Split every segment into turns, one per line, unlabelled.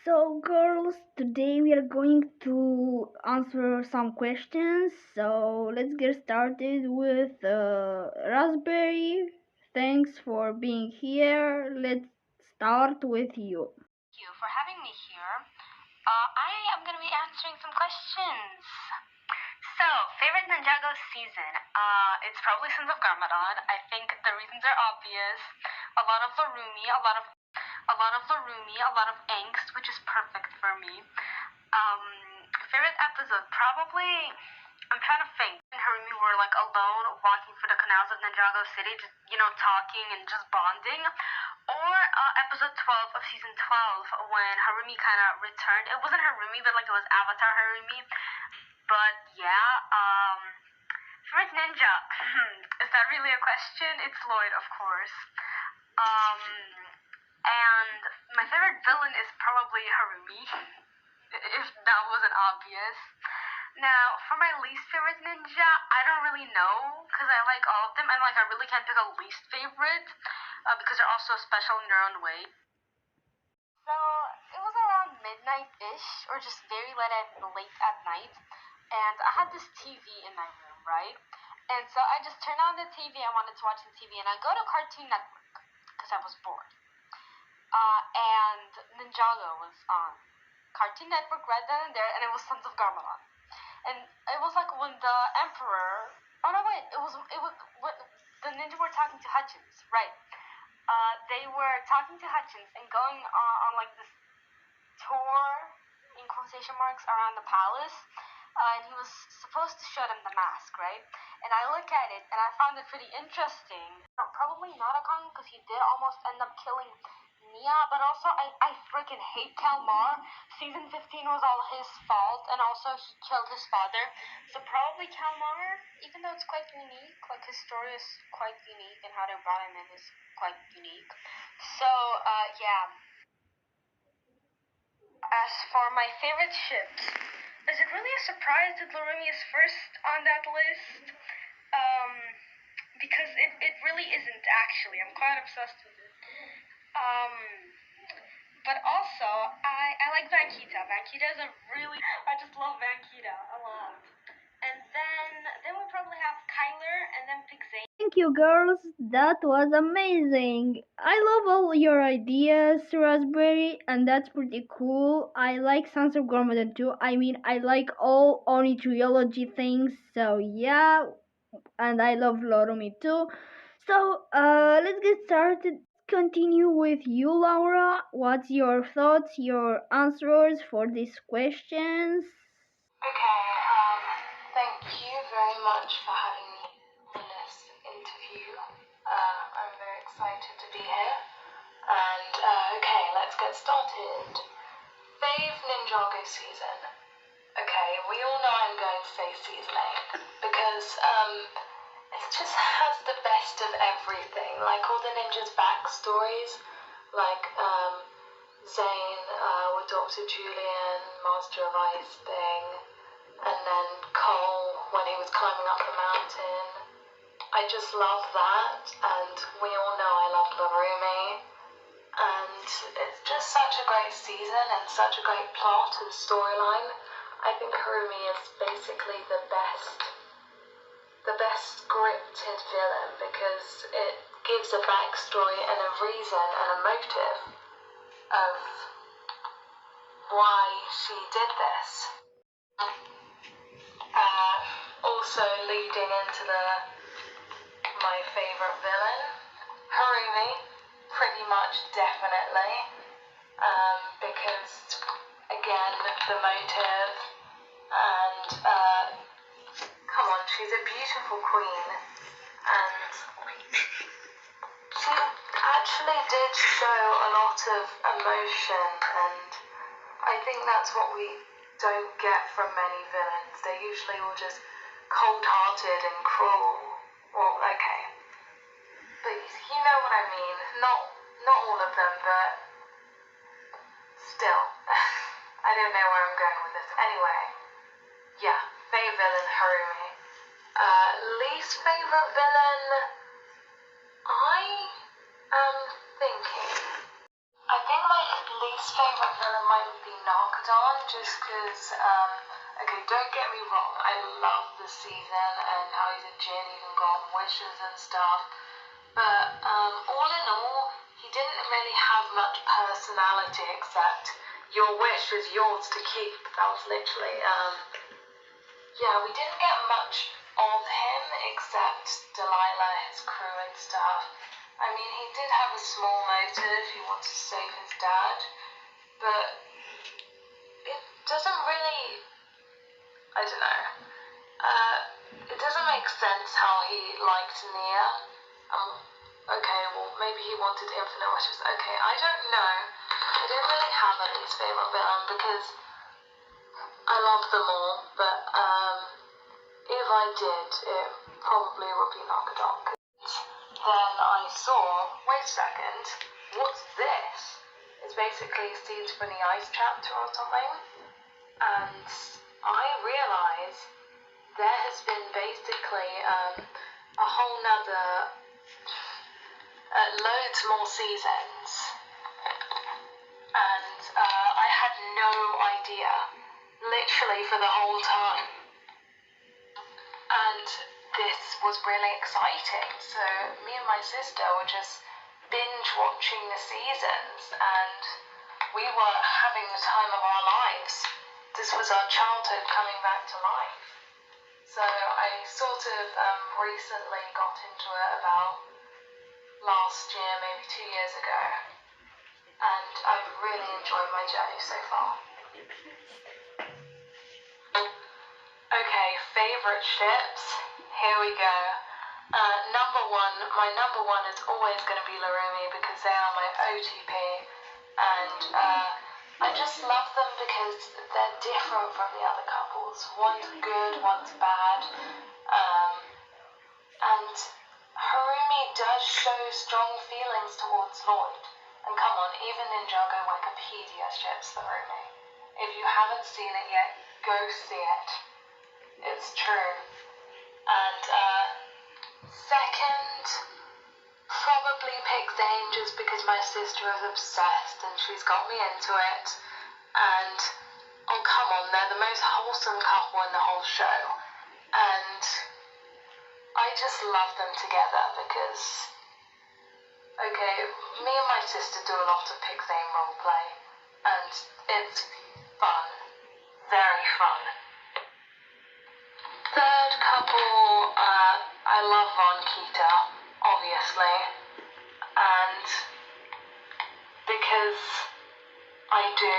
So, girls, today we are going to answer some questions. So, let's get started with Raspberry. Thanks for being here. Let's start with you.
Thank you for having me here. I am going to be answering some questions. So, favorite Ninjago season? It's probably Sons of Garmadon. I think the reasons are obvious. A lot of the Rumi, a lot of angst, which is perfect for me. Favorite episode? Probably, I'm trying to think. And Harumi were like alone walking through the canals of Ninjago City, just, talking and just bonding. Or episode 12 of season 12 when Harumi kind of returned. It wasn't Harumi, but like it was Avatar Harumi. But yeah, favorite ninja? Is that really a question? It's Lloyd, of course. And my favorite villain is probably Harumi, if that wasn't obvious. Now, for my least favorite ninja, I don't really know, because I like all of them, and like I really can't pick a least favorite, because they're all so special in their own way. So, it was around midnight-ish, or just very late at night, and I had this TV in my room, right? And so I just turned on the TV, I wanted to watch the TV, and I go to Cartoon Network, because I was bored. And Ninjago was on Cartoon Network right then and there, and it was Sons of Garmadon. And it was like when the Emperor. Oh no, wait! It was when the ninja were talking to Hutchins, right? They were talking to Hutchins and going on like this tour in quotation marks around the palace. And he was supposed to show them the mask, right? And I look at it and I found it pretty interesting. Probably not a con because he did almost end up killing Nia, but also I freaking hate Kalmar. Season 15 was all his fault, and also he killed his father. So probably Kalmar, even though it's quite unique, like his story is quite unique, and how they brought him in is quite unique. So, yeah. As for my favorite ships, is it really a surprise that Rumi is first on that list? Because it really isn't actually. I'm quite obsessed with it. But also, I like Vankita. Vankita is a really, I just love Vankita a lot. And then we probably have Kyler and then Pixane.
Thank you, girls. That was amazing. I love all your ideas, Raspberry, and that's pretty cool. I like Sons of Garmadon too. I mean, I like all Oni trilogy things, so yeah. And I love Lorumi too. So, let's get started. Continue with you, Laura. What's your thoughts, your answers for these questions?
Okay, thank you very much for having me on this interview. I'm very excited to be here. And, okay, let's get started. Fav Ninjago season. Okay, we all know I'm going to say season 8 because, it just has the best of everything. Like all the ninjas' backstories, like, Zane with Dr. Julian, Master of Ice thing, and then Cole when he was climbing up the mountain. I just love that, and we all know I love Rumi, and it's just such a great season and such a great plot and storyline. I think Rumi is basically the best scripted villain because it gives a backstory and a reason and a motive of why she did this. Also leading into my favorite villain, Harumi, pretty much definitely, because again the motive and come on, she's a beautiful queen and she actually did show a lot of emotion, and I think that's what we don't get from many villains. They're usually all just cold-hearted and cruel. Well, okay, but you know what I mean. Not all of them, but still. I don't know where I'm going with this. Anyway, yeah, favorite villain, Harumi. Least favorite villain, I am thinking. I think my least favorite villain might tacked on just because, okay, don't get me wrong, I love the season and how Jin even got wishes and stuff, but all in all, he didn't really have much personality except your wish is yours to keep. That was literally, yeah, we didn't get much of him except Delilah, his crew and stuff. I mean, he did have a small motive, he wanted to save his dad, but it doesn't really, I don't know, it doesn't make sense how he liked Nia. Okay, well, maybe he wanted infinite wishes. Okay, I don't know. I don't really have a least favorite villain because I love them all, but if I did, it probably would be Knockadog. Then I saw, wait a second, what's this? It's basically Seeds from the Ice chapter or something, and I realise there has been basically a whole nother, loads more seasons, and I had no idea, literally for the whole time, and this was really exciting. So me and my sister were just binge watching the seasons, and we were having the time of our lives. This was our childhood coming back to life. So I sort of recently got into it about last year, maybe 2 years ago, and I've really enjoyed my journey so far. Okay, favourite ships, here we go. My number one is always going to be Rumi because they are my OTP, and I just love them because they're different from the other couples. One's good, one's bad, and Harumi does show strong feelings towards Lloyd. And come on, even Ninjago Wikipedia ships the Rumi. If you haven't seen it yet, go see it. It's true. And second, probably pick Zane just because my sister is obsessed and she's got me into it. And oh come on, they're the most wholesome couple in the whole show. And I just love them together because, okay, me and my sister do a lot of Pick Zane roleplay, and it's fun, very fun. Third couple, I love Von Kita, obviously, and because I do,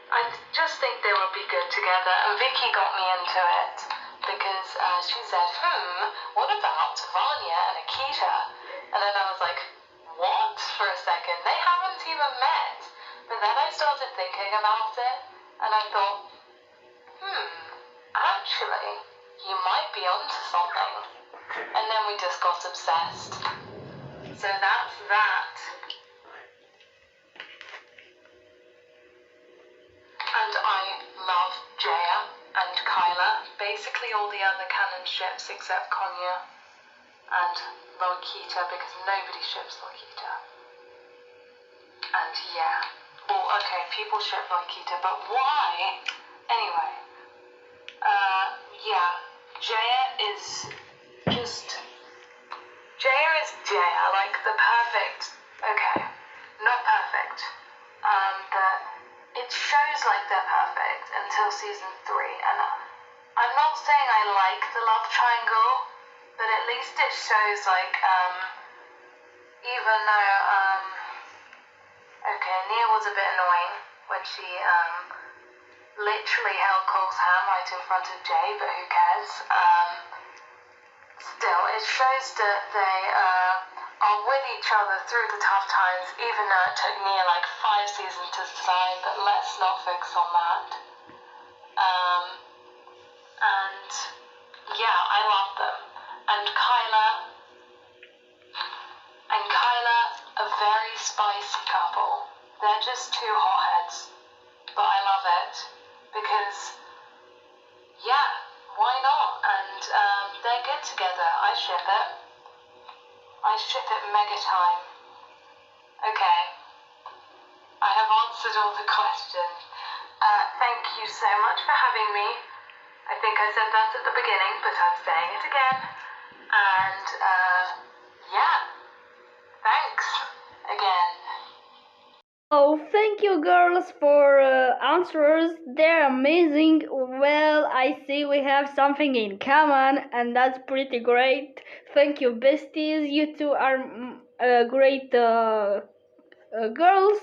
I just think they would be good together, and Vicky got me into it because she said, what about Vanya and Akita? And then I was like, what? For a second, they haven't even met. But then I started thinking about it, and I thought, actually, you might be onto something. And then we just got obsessed. So that's that. And I love Jaya and Kyla, basically all the other canon ships except Konya and Lokita, because nobody ships Lokita. And yeah, well, okay, people ship Lokita, but why? Anyway, yeah, Jaya is Jaya, like the perfect, okay, not perfect, but it shows like they're perfect until season 3, and I'm not saying I like the love triangle, but at least it shows like, even though, okay, Nia was a bit annoying when she, literally held Cole's hand right in front of Jay, but who cares, still, it shows that they, are with each other through the tough times, even though it took Nia like 5 seasons to decide, but let's not focus on that. And yeah, I love them. And Kyla, a very spicy couple. They're just two hotheads, but I love it because, yeah, why not? And they're good together. I ship it. I ship it mega time. Okay. I have answered all the questions. Thank you so much for having me. I think I said that at the beginning, but I'm saying it again. And, yeah. Thanks again.
Oh, thank you, girls, for answers. They're amazing. Well, I see we have something in common, and that's pretty great. Thank you, besties. You two are great girls,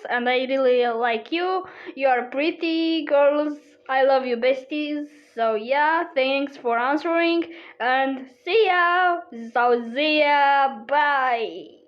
and I really like you. You are pretty girls. I love you, besties. So yeah, thanks for answering, and see ya. So see ya. Bye.